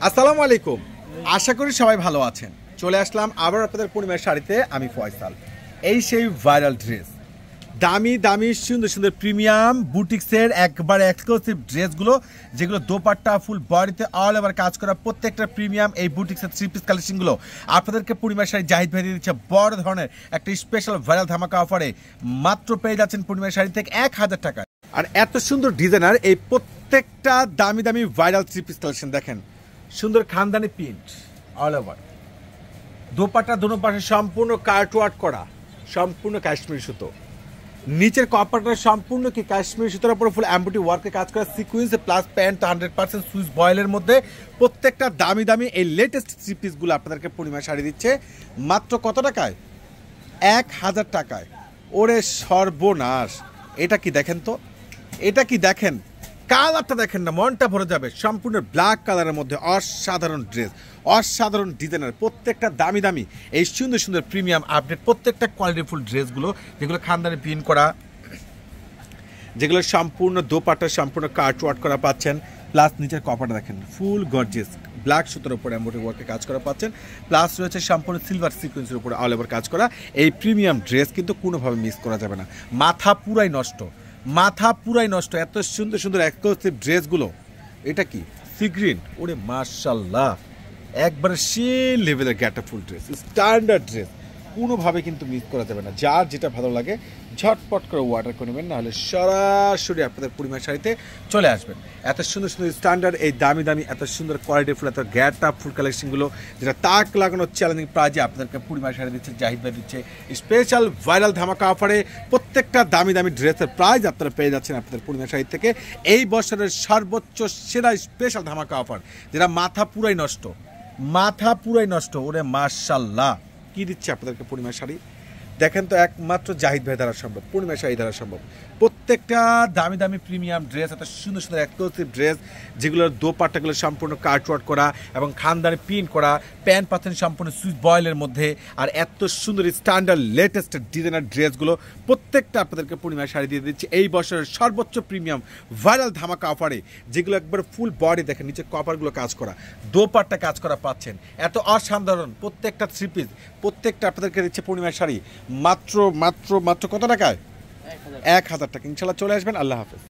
আসসালামু আলাইকুম। আশা করি সবাই ভালো আছেন। চলে আসলাম আবার আপনাদের পূর্ণিমার শাড়িতে। আমি ফয়সাল। এই সেই ভাইরাল ড্রেস, দামি দামি সুন্দর সুন্দর প্রিমিয়াম বুটিক্সের একবারে এক্সক্লুসিভ ড্রেসগুলো, যেগুলো দোপাট্টা ফুল বডিতে অল ওভার কাজ করা, প্রত্যেকটা প্রিমিয়াম এই বুটিক্সের থ্রি পিস কালেকশনগুলো আপনাদেরকে পূর্ণিমার শাড়ি জাহিদ ভাই দিয়ে দিচ্ছে বড় ধরনের একটা স্পেশাল ভাইরাল ধামাকা অফারে। মাত্র পেয়ে যাচ্ছেন পূর্ণিমার শাড়ি থেকে 1000 টাকায়। আর এত সুন্দর ডিজাইনার এই প্রত্যেকটা দামি দামি ভাইরাল থ্রি পিস কালেকশন দেখেন, সুন্দর খানদানি প্রিন্ট অল ওভার, দোপাট্টা দুনো পাশে সম্পূর্ণ কার্টওয়ার্ক করা, সম্পূর্ণ কাশ্মীরি সুতো, নিচের কপারটা সম্পূর্ণ কি কাশ্মীরি সুতোর উপর ফুল এমব্রয়ডারি ওয়ার্কে কাজ করা, সিকুয়েন্স প্লাস প্যান্ট 100% সুইস বয়েলের মধ্যে। প্রত্যেকটা দামি দামি এই লেটেস্ট থ্রি পিসগুলো আপনাদেরকে পূর্ণিমা শাড়ি দিচ্ছে মাত্র কত টাকায়? 1000 টাকায়। ওরে সর্বনাশ! এটা কি দেখেন তো, এটা কি দেখেন, কালারটা দেখেন না, মনটা ভরে যাবে। সম্পূর্ণ ব্ল্যাক কালারের মধ্যে অসাধারণ ড্রেস, অসাধারণ ডিজাইনার, প্রত্যেকটা দামি দামি এই সুন্দর সুন্দর প্রিমিয়াম আপডেট, প্রত্যেকটা কোয়ালিটিফুল ড্রেসগুলো যেগুলো খানদানি প্রিন্ট করা, যেগুলো সম্পূর্ণ দোপাট্টা সম্পূর্ণ কাটওয়ার্ক করা পাচ্ছেন, প্লাস নিচের কপারটা দেখেন ফুল গর্জিয়াস ব্ল্যাক সুতোর উপরে এমব্রয়ডারি ওয়ার্কে কাজ করা পাচ্ছেন, প্লাস রয়েছে সম্পূর্ণ সিলভার সিকোয়েন্সের উপরে অল ওভার কাজ করা। এই প্রিমিয়াম ড্রেস কিন্তু কোনোভাবে মিস করা যাবে না। মাথা পুরাই নষ্ট, মাথা পুরাই নষ্ট, এত সুন্দর সুন্দর এক্সক্লুসিভ ড্রেসগুলো। এটা কি সি গ্রিন, ওরে মাশাআল্লাহ, একবারে সে লেভেলের গ্যাটাফুল ড্রেস, স্ট্যান্ডার্ড ড্রেস, কোনোভাবে কিন্তু মিস করা যাবে না। যার যেটা ভালো লাগে ঝটপট করে অর্ডার করে নেবেন, নাহলে সরাসরি আপনাদের পূর্ণিমা শাড়িতে চলে আসবেন। এত সুন্দর সুন্দর স্ট্যান্ডার্ড এই দামি দামি এত সুন্দর কোয়ালিটিফুল এত গ্যাটাফুল কালেকশনগুলো, যেটা তাক লাগানো চ্যালেঞ্জিং প্রাইজে আপনাদেরকে পূর্ণিমা শাড়ি দিচ্ছে জাহিদ ভাই, দিচ্ছে স্পেশাল ভাইরাল ধামাকা অফারে। প্রত্যেকটা দামি দামি ড্রেসের প্রাইজ আপনারা পেয়ে যাচ্ছেন আপনাদের পূর্ণিমা শাড়ি থেকে। এই বছরের সর্বোচ্চ সেরা স্পেশাল ধামাকা অফার, যেটা মাথা পুরাই নষ্ট, মাথা পুরাই নষ্ট। ওরে মাশাআল্লাহ, কি দিচ্ছে আপনাদেরকে পূর্ণিমা শাড়ি দেখেন তো, একমাত্র জাহিদ ভাই দ্বারা সম্ভব, পূর্ণিমা শাড়ি দ্বারা সম্ভব। প্রত্যেকটা দামি দামি প্রিমিয়াম ড্রেস, এত সুন্দর সুন্দর এক্সক্লুসিভ ড্রেস, যেগুলোর দোপাট্টাগুলো সম্পূর্ণ কাটওয়ার্ক করা এবং খানদানি প্রিন্ট করা, প্যান্ট পাচ্ছেন সম্পূর্ণ সুইচ বয়েলের মধ্যে। আর এত সুন্দর স্ট্যান্ডার্ড লেটেস্ট ডিজাইনার ড্রেসগুলো প্রত্যেকটা আপনাদেরকে পূর্ণিমা শাড়ি দিয়ে দিচ্ছে এই বছরের সর্বোচ্চ প্রিমিয়াম ভাইরাল ধামাকা অফারে, যেগুলো একবার ফুল বডি দেখেন, নিচে কপারগুলো কাজ করা, দোপাট্টা কাজ করা পাচ্ছেন। এত অসাধারণ প্রত্যেকটা থ্রি পিস, প্রত্যেকটা আপনাদেরকে দিচ্ছে পূর্ণিমা শাড়ি মাত্র মাত্র মাত্র কত টাকায়? 1000 টাকা। ইনশাল্লাহ চলে আসবেন। আল্লাহ হাফেজ।